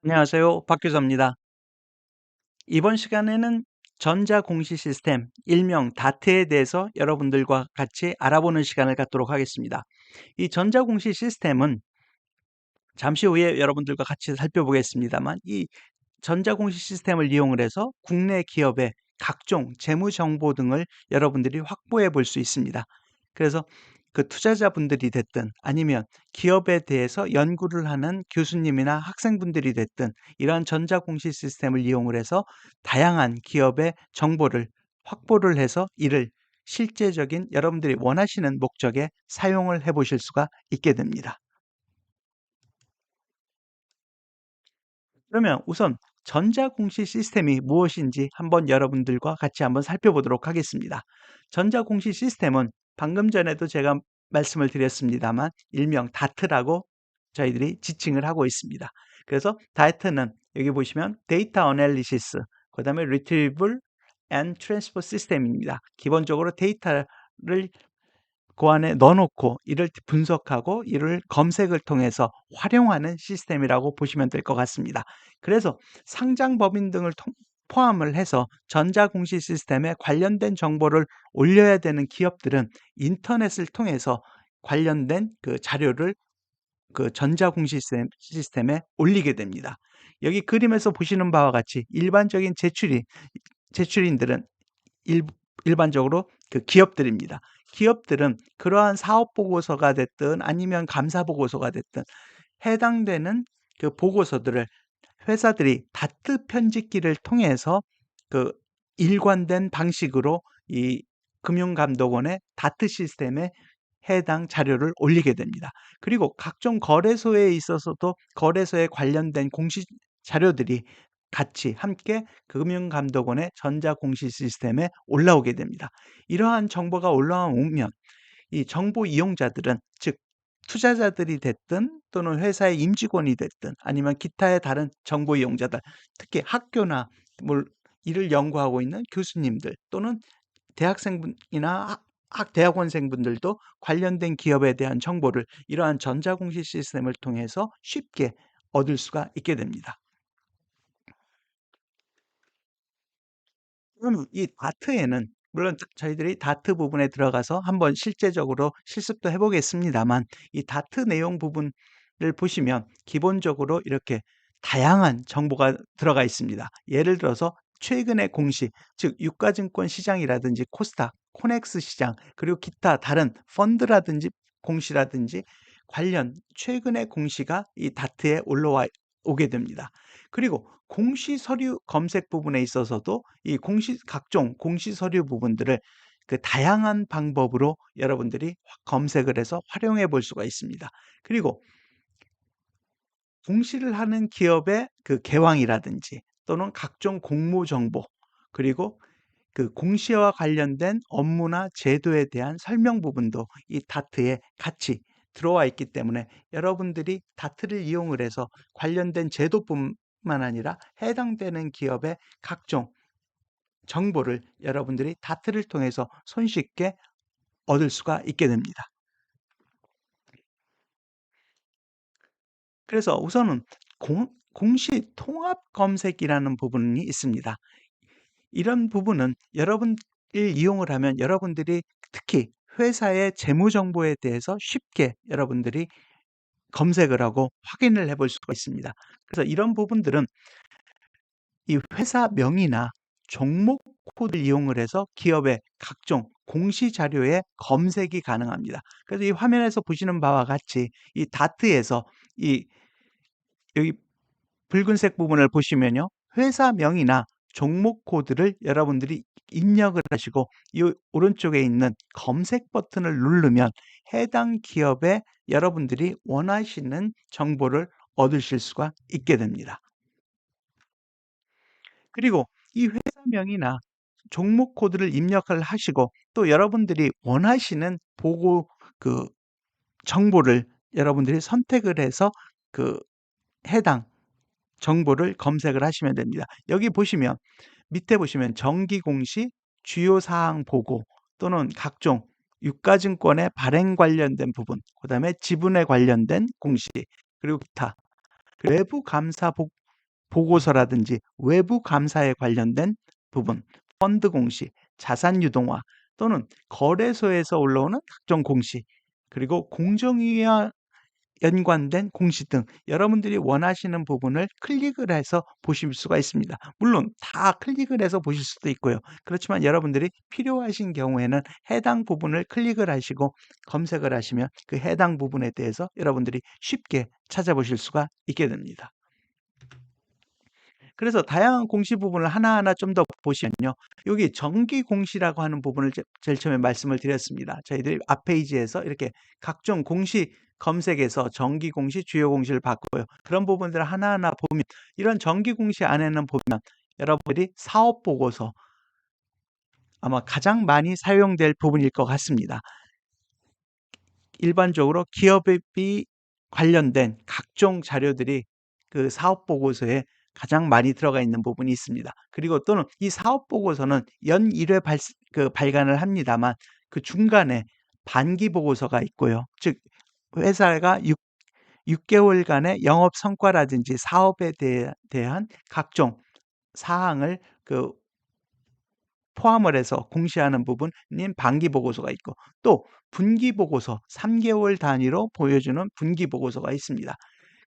안녕하세요. 박 교수입니다. 이번 시간에는 전자공시 시스템, 일명 다트에 대해서 여러분들과 같이 알아보는 시간을 갖도록 하겠습니다. 이 전자공시 시스템은 잠시 후에 여러분들과 같이 살펴보겠습니다만, 이 전자공시 시스템을 이용을 해서 국내 기업의 각종 재무 정보 등을 여러분들이 확보해 볼 수 있습니다. 그래서 그 투자자분들이 됐든 아니면 기업에 대해서 연구를 하는 교수님이나 학생분들이 됐든 이러한 전자공시 시스템을 이용을 해서 다양한 기업의 정보를 확보를 해서 이를 실제적인 여러분들이 원하시는 목적에 사용을 해 보실 수가 있게 됩니다. 그러면 우선 전자공시 시스템이 무엇인지 한번 여러분들과 같이 한번 살펴보도록 하겠습니다. 전자공시 시스템은 방금 전에도 제가 말씀을 드렸습니다만 일명 다트라고 저희들이 지칭을 하고 있습니다. 그래서 다트는 여기 보시면 데이터 어널리시스, 그다음에 리트리블 앤 트랜스퍼 시스템입니다. 기본적으로 데이터를 그 안에 넣어 놓고 이를 분석하고 이를 검색을 통해서 활용하는 시스템이라고 보시면 될 것 같습니다. 그래서 상장 법인 등을 포함을 해서 전자공시 시스템에 관련된 정보를 올려야 되는 기업들은 인터넷을 통해서 관련된 그 자료를 그 전자공시 시스템에 올리게 됩니다. 여기 그림에서 보시는 바와 같이 일반적인 제출인들은 일 일반적으로 그 기업들입니다. 기업들은 그러한 사업 보고서가 됐든 아니면 감사 보고서가 됐든 해당되는 그 보고서들을 회사들이 다트 편집기를 통해서 그 일관된 방식으로 이 금융감독원의 다트 시스템에 해당 자료를 올리게 됩니다. 그리고 각종 거래소에 있어서도 거래소에 관련된 공시 자료들이 같이 함께 금융감독원의 전자공시 시스템에 올라오게 됩니다. 이러한 정보가 올라오면 이 정보 이용자들은 즉 투자자들이 됐든 또는 회사의 임직원이 됐든 아니면 기타의 다른 정보 이용자들, 특히 학교나 뭘 이를 연구하고 있는 교수님들 또는 대학생분이나 대학원생분들도 관련된 기업에 대한 정보를 이러한 전자공시 시스템을 통해서 쉽게 얻을 수가 있게 됩니다. 그러면 이 다트에는 물론 저희들이 다트 부분에 들어가서 한번 실제적으로 실습도 해 보겠습니다만 이 다트 내용 부분을 보시면 기본적으로 이렇게 다양한 정보가 들어가 있습니다. 예를 들어서 최근의 공시, 즉 유가증권 시장이라든지 코스닥, 코넥스 시장, 그리고 기타 다른 펀드라든지 공시라든지 관련 최근의 공시가 이 다트에 올라와 오게 됩니다. 그리고 공시 서류 검색 부분에 있어서도 이 각종 공시 서류 부분들을 그 다양한 방법으로 여러분들이 검색을 해서 활용해 볼 수가 있습니다. 그리고 공시를 하는 기업의 그 개왕이라든지 또는 각종 공모 정보, 그리고 그 공시와 관련된 업무나 제도에 대한 설명 부분도 이 다트에 같이 들어와 있기 때문에 여러분들이 다트를 이용을 해서 관련된 제도뿐만 아니라 해당되는 기업의 각종 정보를 여러분들이 다트를 통해서 손쉽게 얻을 수가 있게 됩니다. 그래서 우선은 공시 통합 검색이라는 부분이 있습니다. 이런 부분은 여러분이 이용을 하면 여러분들이 특히 회사의 재무 정보에 대해서 쉽게 여러분들이 검색을 하고 확인을 해볼 수가 있습니다. 그래서 이런 부분들은 이 회사명이나 종목 코드를 이용을 해서 기업의 각종 공시 자료에 검색이 가능합니다. 그래서 이 화면에서 보시는 바와 같이 이 다트에서 이 여기 붉은색 부분을 보시면요. 회사명이나 종목 코드를 여러분들이 입력을 하시고 이 오른쪽에 있는 검색 버튼을 누르면 해당 기업에 여러분들이 원하시는 정보를 얻으실 수가 있게 됩니다. 그리고 이 회사명이나 종목 코드를 입력을 하시고 또 여러분들이 원하시는 보고 그 정보를 여러분들이 선택을 해서 그 해당 정보를 검색을 하시면 됩니다. 여기 보시면 밑에 보시면 정기 공시, 주요 사항 보고 또는 각종 유가증권의 발행 관련된 부분, 그다음에 지분에 관련된 공시, 그리고 기타 외부 감사 보고서라든지 외부 감사에 관련된 부분, 펀드 공시, 자산 유동화 또는 거래소에서 올라오는 각종 공시, 그리고 공정위와 연관된 공시 등 여러분들이 원하시는 부분을 클릭을 해서 보실 수가 있습니다. 물론 다 클릭을 해서 보실 수도 있고요. 그렇지만 여러분들이 필요하신 경우에는 해당 부분을 클릭을 하시고 검색을 하시면 그 해당 부분에 대해서 여러분들이 쉽게 찾아보실 수가 있게 됩니다. 그래서 다양한 공시 부분을 하나하나 좀 더 보시면요. 여기 정기 공시라고 하는 부분을 제일 처음에 말씀을 드렸습니다. 저희들이 앞 페이지에서 이렇게 각종 공시 검색에서 정기 공시, 주요 공시를 봤고요. 그런 부분들을 하나하나 보면 이런 정기 공시 안에는 보면 여러분들이 사업 보고서 아마 가장 많이 사용될 부분일 것 같습니다. 일반적으로 기업이 관련된 각종 자료들이 그 사업 보고서에 가장 많이 들어가 있는 부분이 있습니다. 그리고 또는 이 사업 보고서는 연 1회 발간을 합니다만 그 중간에 반기 보고서가 있고요. 즉 회사가 6개월간의 영업 성과라든지 사업에 대한 각종 사항을 포함을 해서 공시하는 부분인 반기 보고서가 있고 또 분기 보고서 3개월 단위로 보여주는 분기 보고서가 있습니다.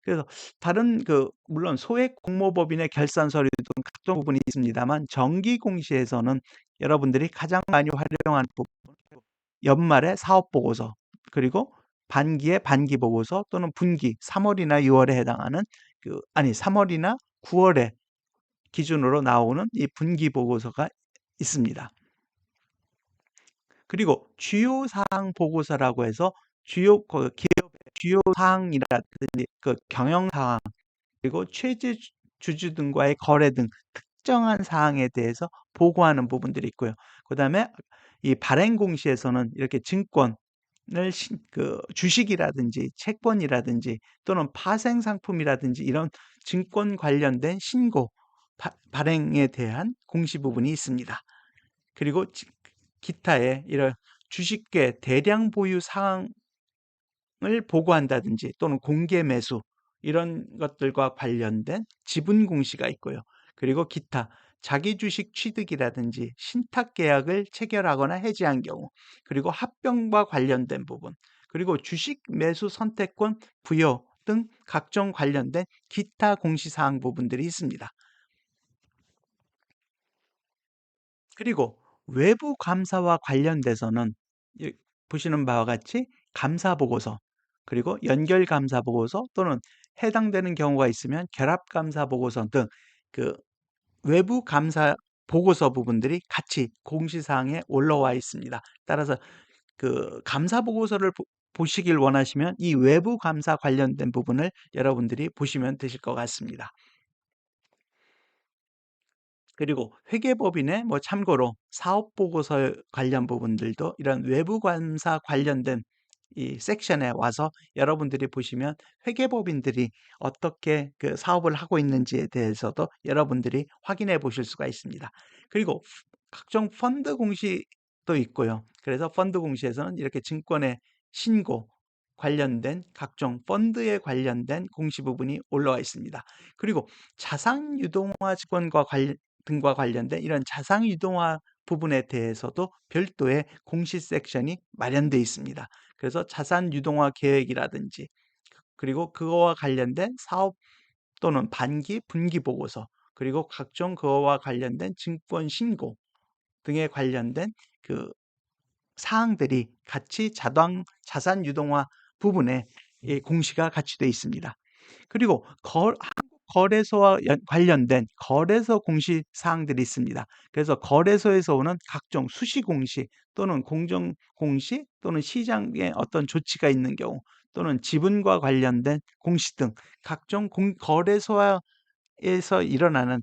그래서 다른 물론 소액 공모법인의 결산 서류 등 각종 부분이 있습니다만 정기 공시에서는 여러분들이 가장 많이 활용하는 부분 연말의 사업 보고서 그리고 반기의 반기 보고서 또는 분기 3월이나 6월에 해당하는 3월이나 9월에 기준으로 나오는 이 분기 보고서가 있습니다. 그리고 주요 사항 보고서라고 해서 기업의 주요 사항이라든지 경영 사항 그리고 최대 주주 등과의 거래 등 특정한 사항에 대해서 보고하는 부분들이 있고요. 그다음에 이 발행 공시에서는 이렇게 증권을 주식이라든지 채권이라든지 또는 파생 상품이라든지 이런 증권 관련된 신고 발행에 대한 공시 부분이 있습니다. 그리고 기타의 이런 주식계 대량 보유 사항을 보고한다든지 또는 공개 매수 이런 것들과 관련된 지분 공시가 있고요. 그리고 기타 자기 주식 취득이라든지 신탁 계약을 체결하거나 해지한 경우 그리고 합병과 관련된 부분 그리고 주식 매수 선택권 부여 등 각종 관련된 기타 공시사항 부분들이 있습니다. 그리고 외부 감사와 관련돼서는 보시는 바와 같이 감사 보고서 그리고 연결 감사 보고서 또는 해당되는 경우가 있으면 결합 감사 보고서 등 외부 감사 보고서 부분들이 같이 공시사항에 올라와 있습니다. 따라서 감사 보고서를 보시길 원하시면 이 외부 감사 관련된 부분을 여러분들이 보시면 되실 것 같습니다. 그리고 회계법인의 참고로 사업보고서 관련 부분들도 이런 외부 감사 관련된 이 섹션에 와서 여러분들이 보시면 회계법인들이 어떻게 사업을 하고 있는지에 대해서도 여러분들이 확인해 보실 수가 있습니다. 그리고 각종 펀드 공시도 있고요. 그래서 펀드 공시에서는 이렇게 증권의 신고 관련된 각종 펀드에 관련된 공시 부분이 올라와 있습니다. 그리고 자산 유동화 증권과 등과 관련된 이런 자산 유동화 부분에 대해서도 별도의 공시 섹션이 마련되어 있습니다. 그래서 자산 유동화 계획이라든지 그리고 그거와 관련된 사업 또는 반기, 분기 보고서 그리고 각종 그거와 관련된 증권 신고 등에 관련된 사항들이 같이 자산 유동화 부분에 공시가 같이 되어 있습니다. 그리고 거래소와 관련된 거래소 공시 사항들이 있습니다. 그래서 거래소에서 오는 각종 수시 공시 또는 공정 공시 또는 시장에 어떤 조치가 있는 경우 또는 지분과 관련된 공시 등 각종 거래소에서 일어나는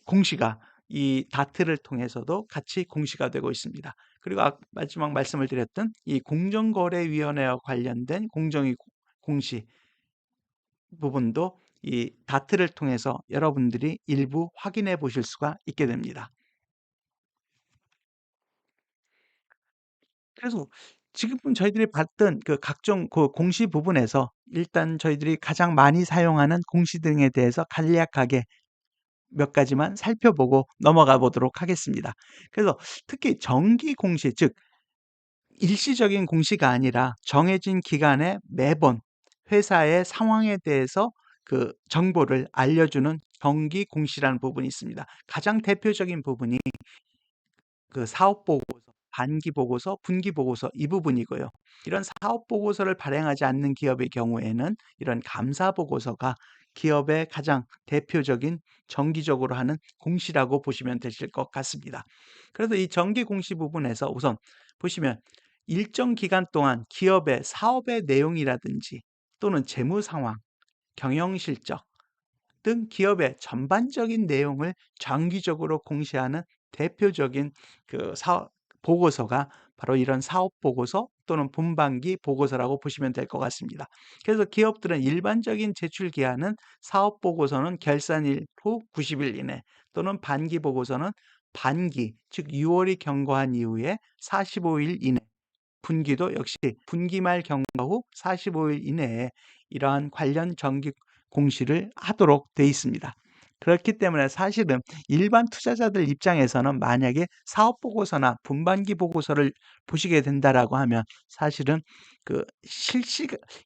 공시가 이 다트를 통해서도 같이 공시가 되고 있습니다. 그리고 마지막 말씀을 드렸던 이 공정거래위원회와 관련된 공정위 공시 부분도 이 다트를 통해서 여러분들이 일부 확인해 보실 수가 있게 됩니다. 그래서 지금 저희들이 봤던 그 각종 그 공시 부분에서 일단 저희들이 가장 많이 사용하는 공시 등에 대해서 간략하게 몇 가지만 살펴보고 넘어가 보도록 하겠습니다. 그래서 특히 정기 공시, 즉 일시적인 공시가 아니라 정해진 기간에 매번 회사의 상황에 대해서 그 정보를 알려주는 정기 공시라는 부분이 있습니다. 가장 대표적인 부분이 그 사업 보고서, 반기 보고서, 분기 보고서 이 부분이고요. 이런 사업 보고서를 발행하지 않는 기업의 경우에는 이런 감사 보고서가 기업의 가장 대표적인 정기적으로 하는 공시라고 보시면 되실 것 같습니다. 그래서 이 정기 공시 부분에서 우선 보시면 일정 기간 동안 기업의 사업의 내용이라든지 또는 재무 상황, 경영 실적 등 기업의 전반적인 내용을 장기적으로 공시하는 대표적인 그 사업 보고서가 바로 이런 사업 보고서 또는 분반기 보고서라고 보시면 될 것 같습니다. 그래서 기업들은 일반적인 제출 기한은 사업 보고서는 결산일 후 90일 이내 또는 반기 보고서는 반기 즉 6월이 경과한 이후에 45일 이내 분기도 역시 분기 말 경과 후 45일 이내에 이러한 관련 정기 공시를 하도록 돼 있습니다. 그렇기 때문에 사실은 일반 투자자들 입장에서는 만약에 사업 보고서나 분반기 보고서를 보시게 된다라고 하면 사실은 그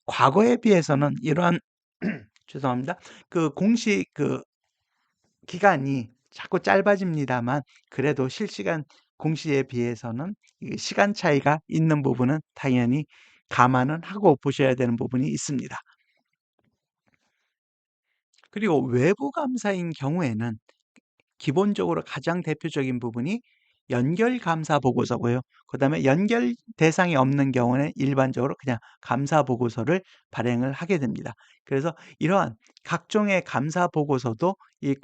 과거에 비해서는 이러한 죄송합니다. 그 공시 그 기간이 자꾸 짧아집니다만 그래도 실시간 공시에 비해서는 이 시간 차이가 있는 부분은 당연히 감안은 하고 보셔야 되는 부분이 있습니다. 그리고 외부 감사인 경우에는 기본적으로 가장 대표적인 부분이 연결 감사 보고서고요. 그다음에 연결 대상이 없는 경우는 일반적으로 그냥 감사 보고서를 발행을 하게 됩니다. 그래서 이러한 각종의 감사 보고서도 이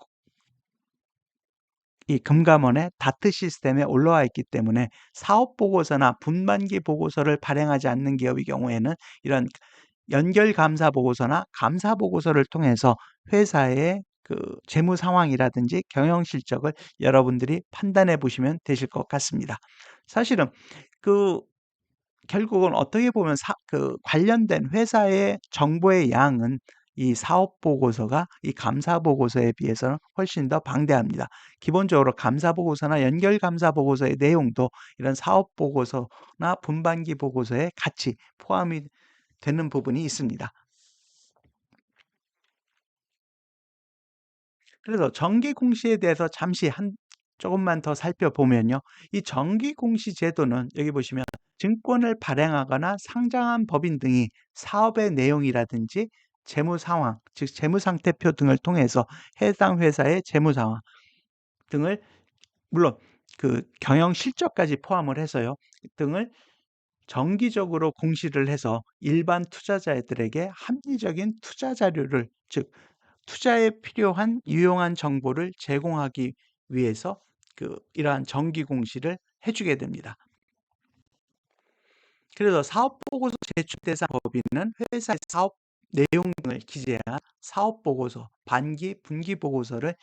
금감원의 다트 시스템에 올라와 있기 때문에 사업 보고서나 분반기 보고서를 발행하지 않는 기업의 경우에는 이런 연결 감사 보고서나 감사 보고서를 통해서 회사의 그 재무 상황이라든지 경영 실적을 여러분들이 판단해 보시면 되실 것 같습니다. 사실은 그 결국은 어떻게 보면 관련된 회사의 정보의 양은 이 사업 보고서가 이 감사 보고서에 비해서는 훨씬 더 방대합니다. 기본적으로 감사 보고서나 연결 감사 보고서의 내용도 이런 사업 보고서나 분반기 보고서에 같이 포함이 되는 부분이 있습니다. 그래서 정기 공시에 대해서 잠시 조금만 더 살펴보면요. 이 정기 공시 제도는 여기 보시면 증권을 발행하거나 상장한 법인 등이 사업의 내용이라든지 재무 상황, 즉 재무 상태표 등을 통해서 해당 회사의 재무 상황 등을 물론 그 경영 실적까지 포함을 해서요. 등을 정기적으로 공시를 해서 일반 투자자들에게 합리적인 투자 자료를 즉 투자에 필요한 유용한 정보를 제공하기 위해서 이러한 정기 공시를 해주게 됩니다. 그래서 사업보고서 제출 대상 법인은 회사의 사업 내용 등을 기재한 사업보고서, 반기, 분기보고서를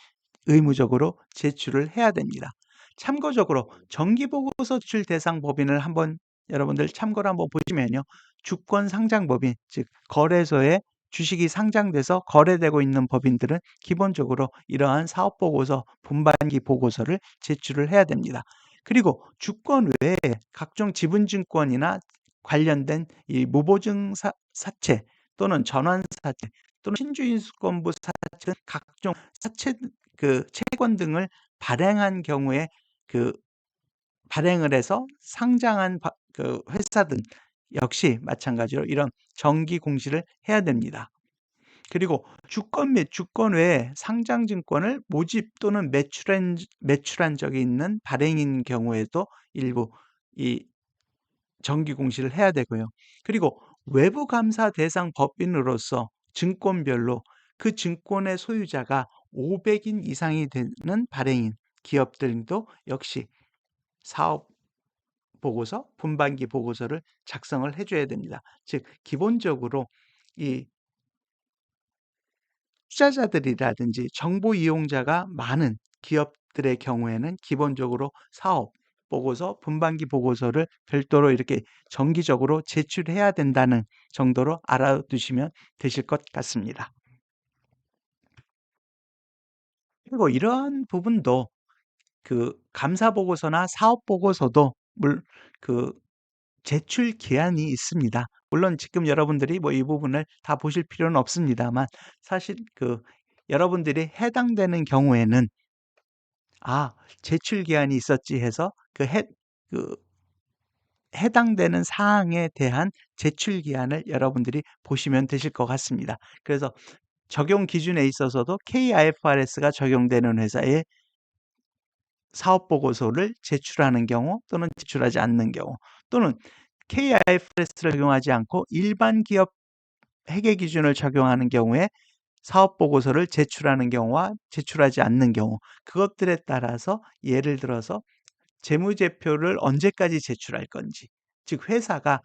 의무적으로 제출을 해야 됩니다. 참고적으로 정기보고서 제출 대상 법인을 한번 여러분들 참고로 한번 보시면요. 주권상장법인, 즉 거래소에 주식이 상장돼서 거래되고 있는 법인들은 기본적으로 이러한 사업보고서, 분반기 보고서를 제출을 해야 됩니다. 그리고 주권 외에 각종 지분증권이나 관련된 이 무보증 사채 또는 전환사채 또는 신주인수권부 사채 각종 사채 채권 등을 발행한 경우에 그 발행을 해서 상장한 회사들 역시 마찬가지로 이런 정기 공시를 해야 됩니다. 그리고 주권 및 주권 외에 상장 증권을 모집 또는 매출한 적이 있는 발행인 경우에도 일부 이 정기 공시를 해야 되고요. 그리고 외부 감사 대상 법인으로서 증권별로 그 증권의 소유자가 500인 이상이 되는 발행인 기업들도 역시 사업 보고서, 분반기 보고서를 작성을 해줘야 됩니다. 즉 기본적으로 이 투자자들이라든지 정보 이용자가 많은 기업들의 경우에는 기본적으로 사업, 보고서, 분반기 보고서를 별도로 이렇게 정기적으로 제출해야 된다는 정도로 알아두시면 되실 것 같습니다. 그리고 이러한 부분도 그 감사 보고서나 사업 보고서도 그 제출 기한이 있습니다. 물론 지금 여러분들이 뭐 이 부분을 다 보실 필요는 없습니다만, 사실 여러분들이 해당되는 경우에는 제출 기한이 있었지 해서 그 해당되는 사항에 대한 제출 기한을 여러분들이 보시면 되실 것 같습니다. 그래서 적용 기준에 있어서도 KIFRS가 적용되는 회사에 사업 보고서를 제출하는 경우, 또는 제출하지 않는 경우, 또는 KIFRS를 적용하지 않고 일반 기업 회계 기준을 적용하는 경우에 사업 보고서를 제출하는 경우와 제출하지 않는 경우, 그것들에 따라서 예를 들어서 재무제표를 언제까지 제출할 건지, 즉 회사가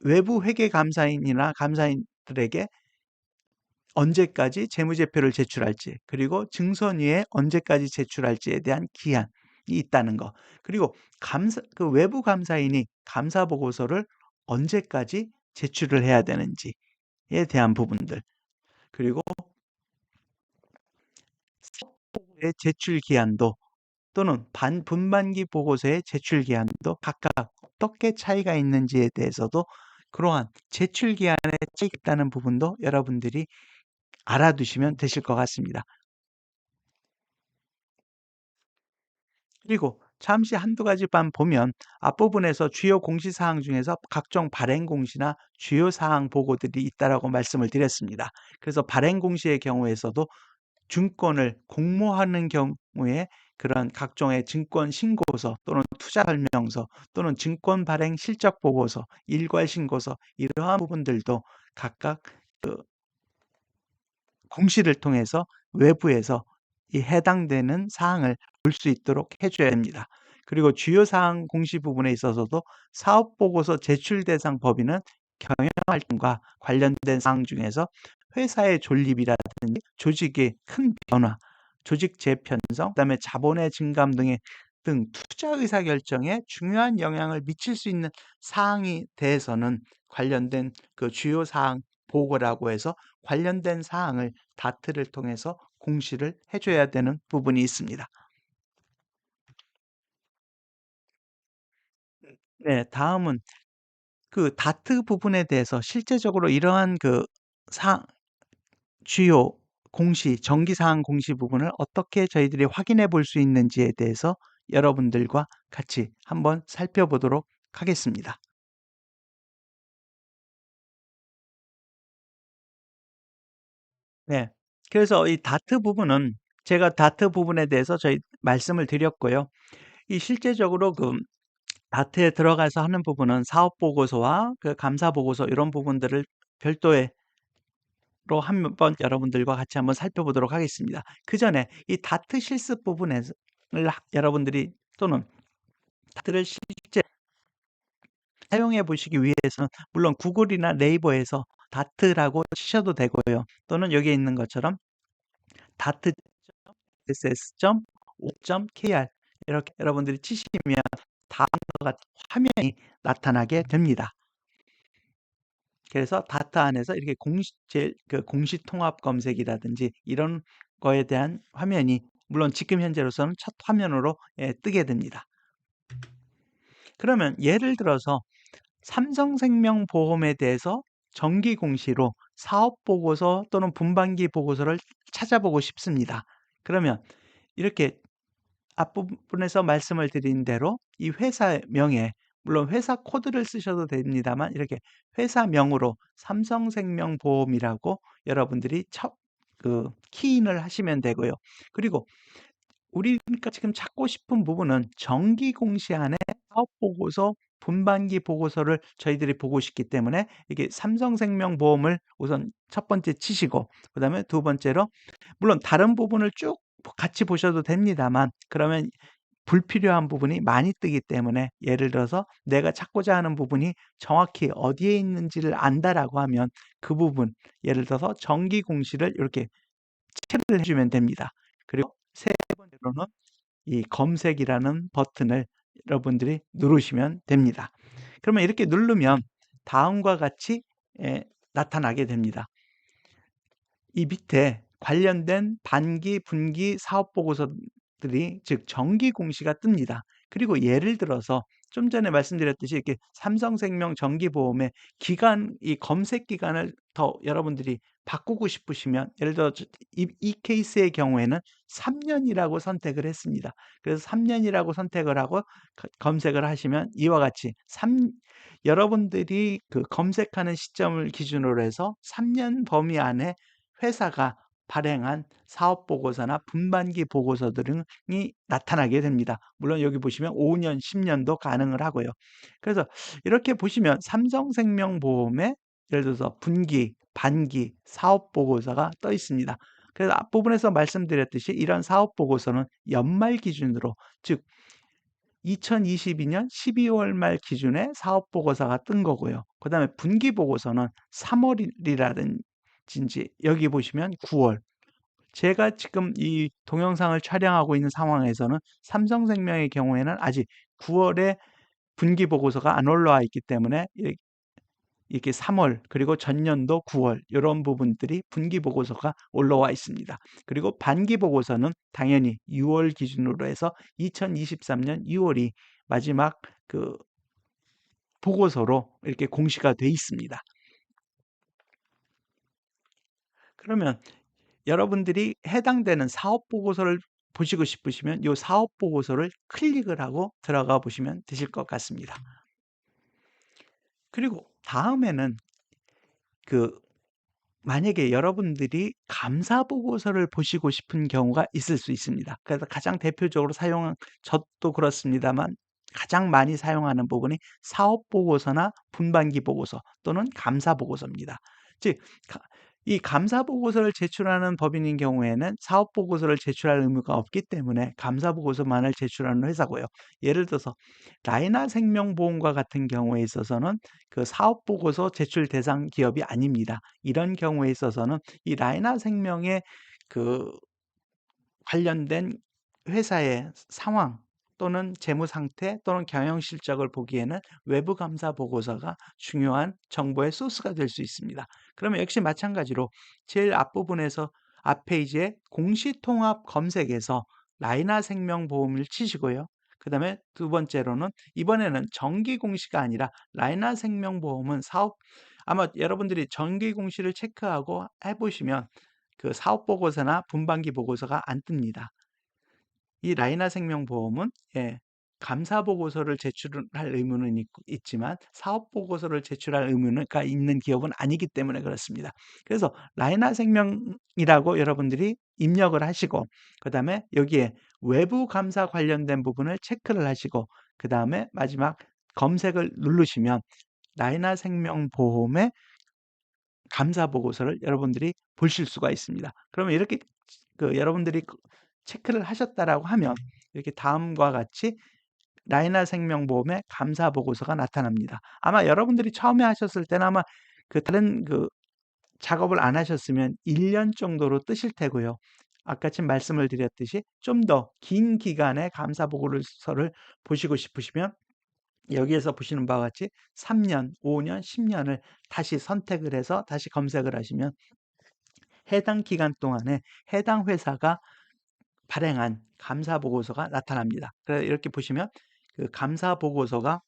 외부 회계 감사인이나 감사인들에게 언제까지 재무제표를 제출할지, 그리고 증선위에 언제까지 제출할지에 대한 기한이 있다는 거, 그리고 그 외부 감사인이 감사 보고서를 언제까지 제출을 해야 되는지에 대한 부분들, 그리고 사업보고의 제출 기한도, 또는 분반기 보고서의 제출 기한도 각각 어떻게 차이가 있는지에 대해서도, 그러한 제출 기한에 차이가 있다는 부분도 여러분들이 알아두시면 되실 것 같습니다. 그리고 잠시 한두 가지만 보면 앞부분에서 주요 공시사항 중에서 각종 발행공시나 주요 사항 보고들이 있다라고 말씀을 드렸습니다. 그래서 발행공시의 경우에서도 증권을 공모하는 경우에 그런 각종의 증권 신고서, 또는 투자 설명서, 또는 증권 발행 실적 보고서, 일괄 신고서, 이러한 부분들도 각각 그 공시를 통해서 외부에서 이 해당되는 사항을 볼 수 있도록 해줘야 됩니다. 그리고 주요 사항 공시 부분에 있어서도 사업보고서 제출 대상 법인은 경영활동과 관련된 사항 중에서 회사의 존립이라든지 조직의 큰 변화, 조직 재편성, 그다음에 자본의 증감 등 투자 의사 결정에 중요한 영향을 미칠 수 있는 사항에 대해서는 관련된 그 주요 사항 보고라고 해서 관련된 사항을 다트를 통해서 공시를 해줘야 되는 부분이 있습니다. 네, 다음은 그 다트 부분에 대해서 실제적으로 이러한 주요 공시, 정기사항 공시 부분을 어떻게 저희들이 확인해 볼 수 있는지에 대해서 여러분들과 같이 한번 살펴보도록 하겠습니다. 네. 그래서 이 다트 부분은 제가 다트 부분에 대해서 저희 말씀을 드렸고요. 이 실제적으로 다트에 들어가서 하는 부분은 사업 보고서와 그 감사 보고서, 이런 부분들을 별도로 한번 여러분들과 같이 한번 살펴보도록 하겠습니다. 그 전에 이 다트 실습 부분에서 여러분들이, 또는 다트를 실제 사용해 보시기 위해서는 물론 구글이나 네이버에서 다트라고 치셔도 되고요. 또는 여기에 있는 것처럼 datt.ss.o.kr 이렇게 여러분들이 치시면 다음과 같은 화면이 나타나게 됩니다. 그래서 다트 안에서 이렇게 공시 통합 검색이라든지 이런 거에 대한 화면이, 물론 지금 현재로서는 첫 화면으로 뜨게 됩니다. 그러면 예를 들어서 삼성생명보험에 대해서 정기 공시로 사업 보고서 또는 분반기 보고서를 찾아보고 싶습니다. 그러면 이렇게 앞부분에서 말씀을 드린 대로 이 회사 명에, 물론 회사 코드를 쓰셔도 됩니다만, 이렇게 회사명으로 삼성생명보험이라고 여러분들이 키인을 하시면 되고요. 그리고 우리가 지금 찾고 싶은 부분은 정기 공시 안에 사업 보고서, 분반기 보고서를 저희들이 보고 싶기 때문에 이게 삼성생명보험을 우선 첫 번째 치시고, 그다음에 두 번째로 물론 다른 부분을 쭉 같이 보셔도 됩니다만, 그러면 불필요한 부분이 많이 뜨기 때문에, 예를 들어서 내가 찾고자 하는 부분이 정확히 어디에 있는지를 안다라고 하면 그 부분, 예를 들어서 정기 공시를 이렇게 체크를 해주면 됩니다. 그리고 세 번째로는 이 검색이라는 버튼을 여러분들이 누르시면 됩니다. 그러면 이렇게 누르면 다음과 같이 나타나게 됩니다. 이 밑에 관련된 반기, 분기 사업 보고서들이 즉 정기 공시가 뜹니다. 그리고 예를 들어서 좀 전에 말씀드렸듯이 이렇게 삼성생명 정기보험의 기간, 이 검색 기간을 더 여러분들이 바꾸고 싶으시면 예를 들어 이 케이스의 경우에는 3년이라고 선택을 했습니다. 그래서 3년이라고 선택을 하고 검색을 하시면 이와 같이 여러분들이 그 검색하는 시점을 기준으로 해서 3년 범위 안에 회사가 발행한 사업 보고서나 분반기 보고서 등이 나타나게 됩니다. 물론 여기 보시면 5년, 10년도 가능을 하고요. 그래서 이렇게 보시면 삼성생명보험의 예를 들어서 분기, 반기 사업 보고서가 떠 있습니다. 그래서 앞부분에서 말씀드렸듯이 이런 사업 보고서는 연말 기준으로 즉 2022년 12월 말 기준에 사업 보고서가 뜬 거고요. 그다음에 분기 보고서는 3월이라든지 여기 보시면 9월. 제가 지금 이 동영상을 촬영하고 있는 상황에서는 삼성생명의 경우에는 아직 9월에 분기 보고서가 안 올라와 있기 때문에 이렇게 3월 그리고 전년도 9월 이런 부분들이 분기 보고서가 올라와 있습니다. 그리고 반기 보고서는 당연히 6월 기준으로 해서 2023년 6월이 마지막 그 보고서로 이렇게 공시가 돼 있습니다. 그러면 여러분들이 해당되는 사업 보고서를 보시고 싶으시면 이 사업 보고서를 클릭을 하고 들어가 보시면 되실 것 같습니다. 그리고 다음에는 그 만약에 여러분들이 감사 보고서를 보시고 싶은 경우가 있을 수 있습니다. 그래서 가장 대표적으로 저도 그렇습니다만 가장 많이 사용하는 부분이 사업 보고서나 분반기 보고서 또는 감사 보고서입니다. 즉, 이 감사 보고서를 제출하는 법인인 경우에는 사업 보고서를 제출할 의무가 없기 때문에 감사 보고서만을 제출하는 회사고요. 예를 들어서 라이나 생명보험과 같은 경우에 있어서는 그 사업 보고서 제출 대상 기업이 아닙니다. 이런 경우에 있어서는 이 라이나 생명의 그 관련된 회사의 상황 또는 재무 상태 또는 경영 실적을 보기에는 외부 감사 보고서가 중요한 정보의 소스가 될 수 있습니다. 그러면 역시 마찬가지로 제일 앞부분에서 앞 페이지에 공시통합 검색에서 라이나 생명보험을 치시고요. 그 다음에 두 번째로는 이번에는 정기 공시가 아니라 라이나 생명보험은 아마 여러분들이 정기 공시를 체크하고 해보시면 그 사업 보고서나 분반기 보고서가 안 뜹니다. 이 라이나 생명보험은 감사 보고서를 제출할 의무는 있지만 사업 보고서를 제출할 의무가 있는 기업은 아니기 때문에 그렇습니다. 그래서 라이나 생명이라고 여러분들이 입력을 하시고 그다음에 여기에 외부 감사 관련된 부분을 체크를 하시고 그다음에 마지막 검색을 누르시면 라이나 생명보험의 감사 보고서를 여러분들이 보실 수가 있습니다. 그러면 이렇게 여러분들이 체크를 하셨다라고 하면 이렇게 다음과 같이 라이나 생명보험의 감사 보고서가 나타납니다. 아마 여러분들이 처음에 하셨을 때는 아마 다른 작업을 안 하셨으면 1년 정도로 뜨실 테고요. 아까 지금 말씀을 드렸듯이 좀 더 긴 기간의 감사 보고서를 보시고 싶으시면 여기에서 보시는 바와 같이 3년, 5년, 10년을 다시 선택을 해서 다시 검색을 하시면 해당 기간 동안에 해당 회사가 발행한 감사 보고서가 나타납니다. 그래서 이렇게 보시면 그 감사 보고서가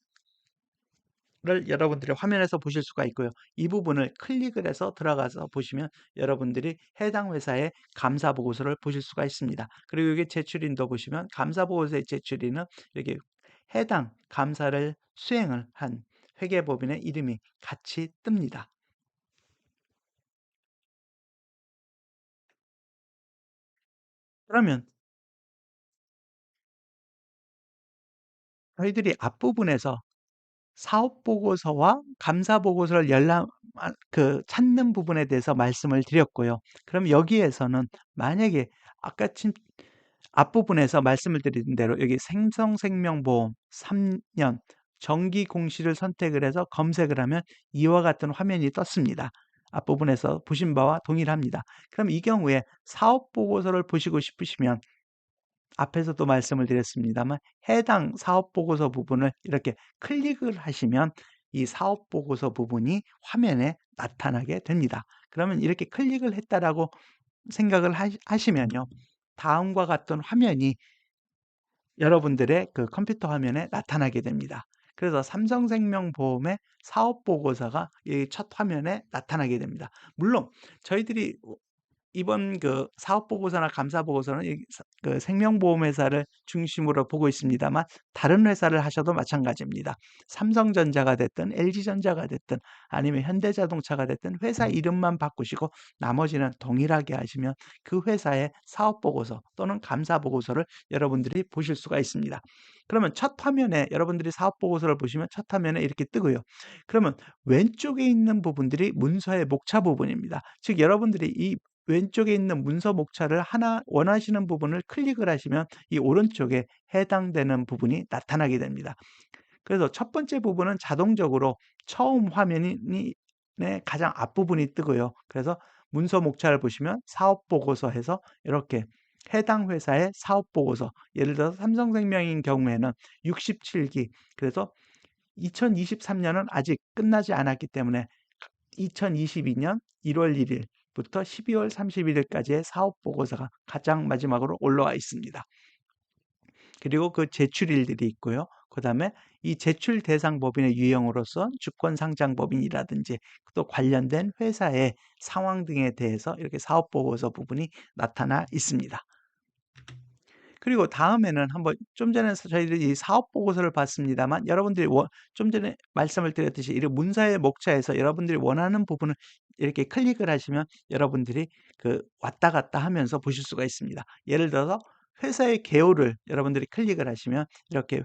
여러분들이 화면에서 보실 수가 있고요. 이 부분을 클릭을 해서 들어가서 보시면 여러분들이 해당 회사의 감사 보고서를 보실 수가 있습니다. 그리고 여기 제출인도 보시면 감사 보고서의 제출인은 여기 해당 감사를 수행을 한 회계법인의 이름이 같이 뜹니다. 그러면 저희들이 앞부분에서 사업 보고서와 감사 보고서를 찾는 부분에 대해서 말씀을 드렸고요. 그럼 여기에서는 만약에 아까 앞부분에서 말씀을 드린 대로 여기 생성생명보험 3년 정기 공시를 선택을 해서 검색을 하면 이와 같은 화면이 떴습니다. 앞부분에서 보신 바와 동일합니다. 그럼 이 경우에 사업 보고서를 보시고 싶으시면 앞에서도 말씀을 드렸습니다만 해당 사업보고서 부분을 이렇게 클릭을 하시면 이 사업보고서 부분이 화면에 나타나게 됩니다. 그러면 이렇게 클릭을 했다라고 생각을 하시면요. 다음과 같은 화면이 여러분들의 그 컴퓨터 화면에 나타나게 됩니다. 그래서 삼성생명보험의 사업보고서가 이 첫 화면에 나타나게 됩니다. 물론 저희들이 이번 그 사업 보고서나 감사 보고서는 그 생명보험회사를 중심으로 보고 있습니다만 다른 회사를 하셔도 마찬가지입니다. 삼성전자가 됐든 LG전자가 됐든 아니면 현대자동차가 됐든 회사 이름만 바꾸시고 나머지는 동일하게 하시면 그 회사의 사업 보고서 또는 감사 보고서를 여러분들이 보실 수가 있습니다. 그러면 첫 화면에 여러분들이 사업 보고서를 보시면 첫 화면에 이렇게 뜨고요. 그러면 왼쪽에 있는 부분들이 문서의 목차 부분입니다. 즉 여러분들이 이 왼쪽에 있는 문서 목차를 하나 원하시는 부분을 클릭을 하시면 이 오른쪽에 해당되는 부분이 나타나게 됩니다. 그래서 첫 번째 부분은 자동적으로 처음 화면이 가장 앞부분이 뜨고요. 그래서 문서 목차를 보시면 사업 보고서 해서 이렇게 해당 회사의 사업 보고서, 예를 들어서 삼성생명인 경우에는 67기, 그래서 2023년은 아직 끝나지 않았기 때문에 2022년 1월 1일부터 12월 31일까지의 사업 보고서가 가장 마지막으로 올라와 있습니다. 그리고 그 제출일들이 있고요. 그 다음에 이 제출 대상 법인의 유형으로서 주권 상장 법인이라든지 또 관련된 회사의 상황 등에 대해서 이렇게 사업 보고서 부분이 나타나 있습니다. 그리고 다음에는 한번 좀 전에 저희들이 이 사업 보고서를 봤습니다만 여러분들이 좀 전에 말씀을 드렸듯이 이런 문서의 목차에서 여러분들이 원하는 부분을 이렇게 클릭을 하시면 여러분들이 그 왔다 갔다 하면서 보실 수가 있습니다. 예를 들어서 회사의 개요를 여러분들이 클릭을 하시면 이렇게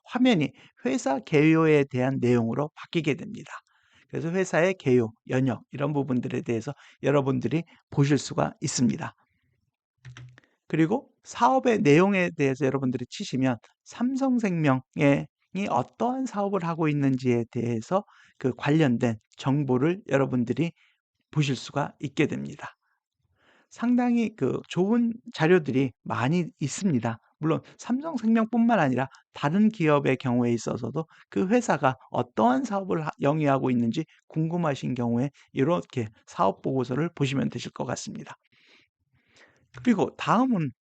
화면이 회사 개요에 대한 내용으로 바뀌게 됩니다. 그래서 회사의 개요, 연역 이런 부분들에 대해서 여러분들이 보실 수가 있습니다. 그리고 사업의 내용에 대해서 여러분들이 치시면 삼성생명이 어떠한 사업을 하고 있는지에 대해서 그 관련된 정보를 여러분들이 보실 수가 있게 됩니다. 상당히 그 좋은 자료들이 많이 있습니다. 물론 삼성생명뿐만 아니라 다른 기업의 경우에 있어서도 그 회사가 어떠한 사업을 영위하고 있는지 궁금하신 경우에 이렇게 사업 보고서를 보시면 되실 것 같습니다. 그리고 다음은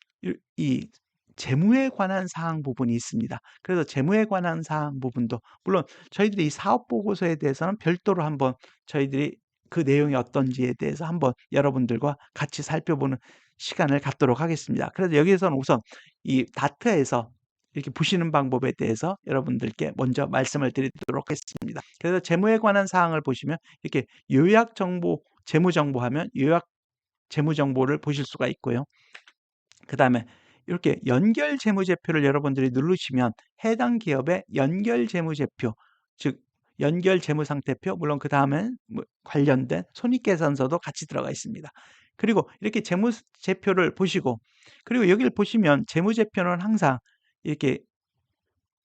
이 재무에 관한 사항 부분이 있습니다. 그래서 재무에 관한 사항 부분도 물론 저희들이 이 사업 보고서에 대해서는 별도로 한번 저희들이 그 내용이 어떤지에 대해서 한번 여러분들과 같이 살펴보는 시간을 갖도록 하겠습니다. 그래서 여기에서는 우선 이 다트에서 이렇게 보시는 방법에 대해서 여러분들께 먼저 말씀을 드리도록 하겠습니다. 그래서 재무에 관한 사항을 보시면 이렇게 요약 정보, 재무 정보 하면 요약 재무 정보를 보실 수가 있고요. 그 다음에 이렇게 연결 재무제표를 여러분들이 누르시면 해당 기업의 연결 재무제표, 즉 연결 재무상태표, 물론 그 다음에 관련된 손익계산서도 같이 들어가 있습니다. 그리고 이렇게 재무제표를 보시고, 그리고 여기를 보시면 재무제표는 항상 이렇게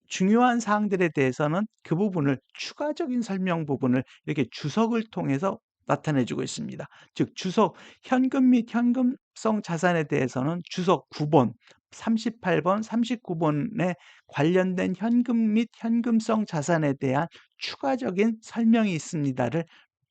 중요한 사항들에 대해서는 그 부분을 추가적인 설명 부분을 이렇게 주석을 통해서 나타내 주고 있습니다. 즉 주석 현금 및 현금성 자산에 대해서는 주석 9번, 38번, 39번에 관련된 현금 및 현금성 자산에 대한 추가적인 설명이 있습니다를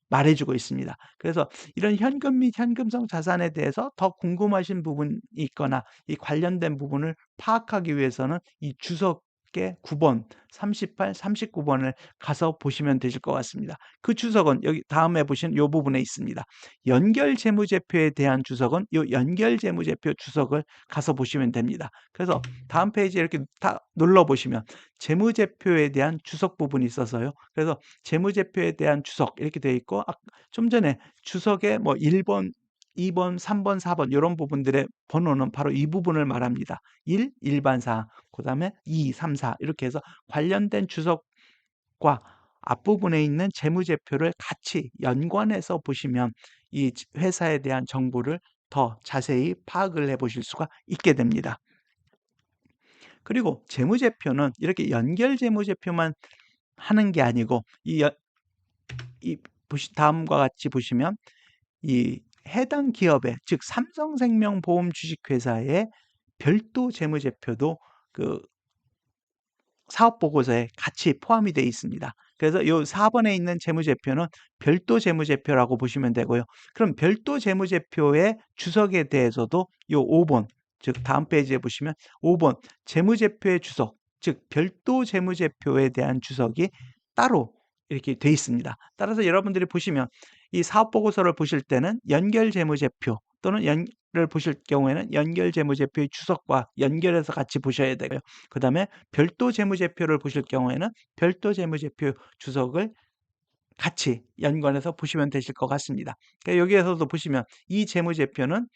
말해 주고 있습니다. 그래서 이런 현금 및 현금성 자산에 대해서 더 궁금하신 부분이 있거나 이 관련된 부분을 파악하기 위해서는 이 주석의 9번, 38, 39번을 가서 보시면 되실 것 같습니다. 그 주석은 여기 다음에 보신 이 부분에 있습니다. 연결 재무제표에 대한 주석은 이 연결 재무제표 주석을 가서 보시면 됩니다. 그래서 다음 페이지에 이렇게 다 눌러보시면 재무제표에 대한 주석 부분이 있어서요. 그래서 재무제표에 대한 주석 이렇게 되어 있고 좀 전에 주석의 뭐 1번, 2번, 3번, 4번 이런 부분들의 번호는 바로 이 부분을 말합니다. 1, 일반사항, 그 다음에 2, 3, 4 이렇게 해서 관련된 주석과 앞부분에 있는 재무제표를 같이 연관해서 보시면 이 회사에 대한 정보를 더 자세히 파악을 해 보실 수가 있게 됩니다. 그리고 재무제표는 이렇게 연결 재무제표만 하는 게 아니고 다음과 같이 보시면 이 해당 기업의 즉 삼성생명보험 주식회사의 별도 재무제표도 그 사업보고서에 같이 포함이 되어 있습니다. 그래서 요 4번에 있는 재무제표는 별도 재무제표라고 보시면 되고요. 그럼 별도 재무제표의 주석에 대해서도 요 5번, 즉 다음 페이지에 보시면 5번 재무제표의 주석, 즉 별도 재무제표에 대한 주석이 따로 이렇게 돼 있습니다. 따라서 여러분들이 보시면 이 사업보고서를 보실 때는 연결재무제표 또는 를 보실 경우에는 연결재무제표의 주석과 연결해서 같이 보셔야 되고요. 그 다음에 별도 재무제표를 보실 경우에는 별도 재무제표 주석을 같이 연관해서 보시면 되실 것 같습니다. 그러니까 여기에서도 보시면 이 재무제표는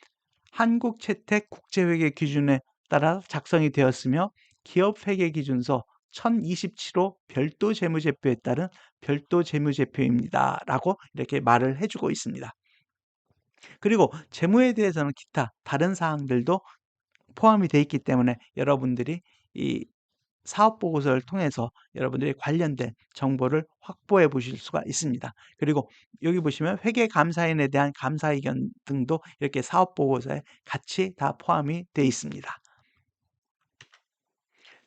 한국채택 국제회계 기준에 따라 작성이 되었으며 기업회계기준서 1027호 별도 재무제표에 따른 별도 재무제표입니다. 라고 이렇게 말을 해주고 있습니다. 그리고 재무에 대해서는 기타 다른 사항들도 포함이 되어 있기 때문에 여러분들이 이 사업 보고서를 통해서 여러분들이 관련된 정보를 확보해 보실 수가 있습니다. 그리고 여기 보시면 회계감사인에 대한 감사 의견 등도 이렇게 사업 보고서에 같이 다 포함이 되어 있습니다.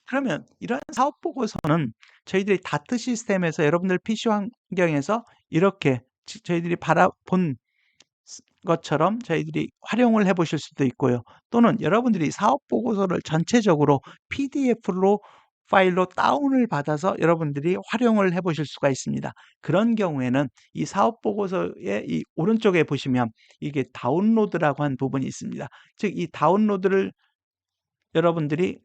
그러면 이러한 사업 보고서는 저희들이 다트 시스템에서 여러분들 PC 환경에서 이렇게 저희들이 바라본 것처럼 저희들이 활용을 해 보실 수도 있고요. 또는 여러분들이 사업 보고서를 전체적으로 PDF로 파일로 다운을 받아서 여러분들이 활용을 해 보실 수가 있습니다. 그런 경우에는 이 사업 보고서의 이 오른쪽에 보시면 이게 다운로드라고 한 부분이 있습니다. 즉 이 다운로드를 여러분들이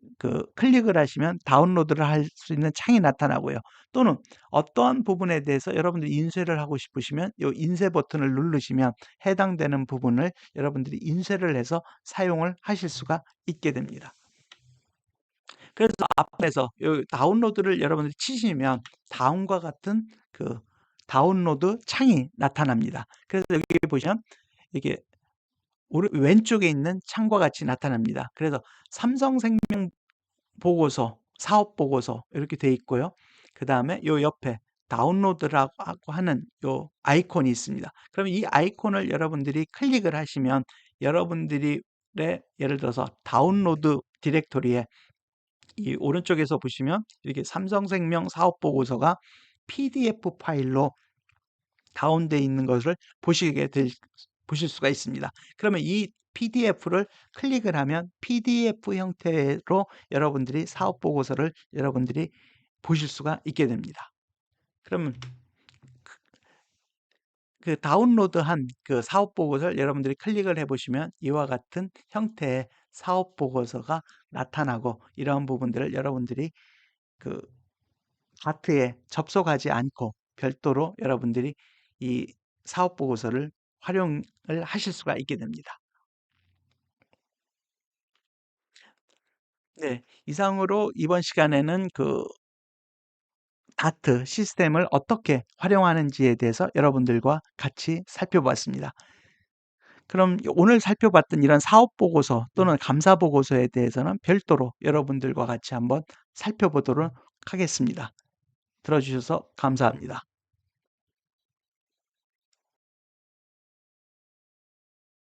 클릭을 하시면 다운로드를 할 수 있는 창이 나타나고요. 또는 어떠한 부분에 대해서 여러분들이 인쇄를 하고 싶으시면 이 인쇄 버튼을 누르시면 해당되는 부분을 여러분들이 인쇄를 해서 사용을 하실 수가 있게 됩니다. 그래서 앞에서 요 다운로드를 여러분들이 치시면 다음과 같은 다운로드 창이 나타납니다. 그래서 여기 보시면 이게 왼쪽에 있는 창과 같이 나타납니다. 그래서 삼성생명 보고서, 사업 보고서 이렇게 돼 있고요. 그 다음에 요 옆에 다운로드라고 하는 요 아이콘이 있습니다. 그러면 이 아이콘을 여러분들이 클릭을 하시면 여러분들의 예를 들어서 다운로드 디렉토리에 이 오른쪽에서 보시면 이렇게 삼성생명 사업 보고서가 PDF 파일로 다운되어 있는 것을 보실 수가 있습니다. 그러면 이 PDF를 클릭을 하면 PDF 형태로 여러분들이 사업 보고서를 여러분들이 보실 수가 있게 됩니다. 그러면 다운로드한 사업 보고서를 여러분들이 클릭을 해 보시면 이와 같은 형태의 사업 보고서가 나타나고 이러한 부분들을 여러분들이 그 다트에 접속하지 않고 별도로 여러분들이 이 사업 보고서를 활용을 하실 수가 있게 됩니다. 네. 이상으로 이번 시간에는 다트 시스템을 어떻게 활용하는지에 대해서 여러분들과 같이 살펴봤습니다. 그럼 오늘 살펴봤던 이런 사업 보고서 또는 감사 보고서에 대해서는 별도로 여러분들과 같이 한번 살펴보도록 하겠습니다. 들어주셔서 감사합니다.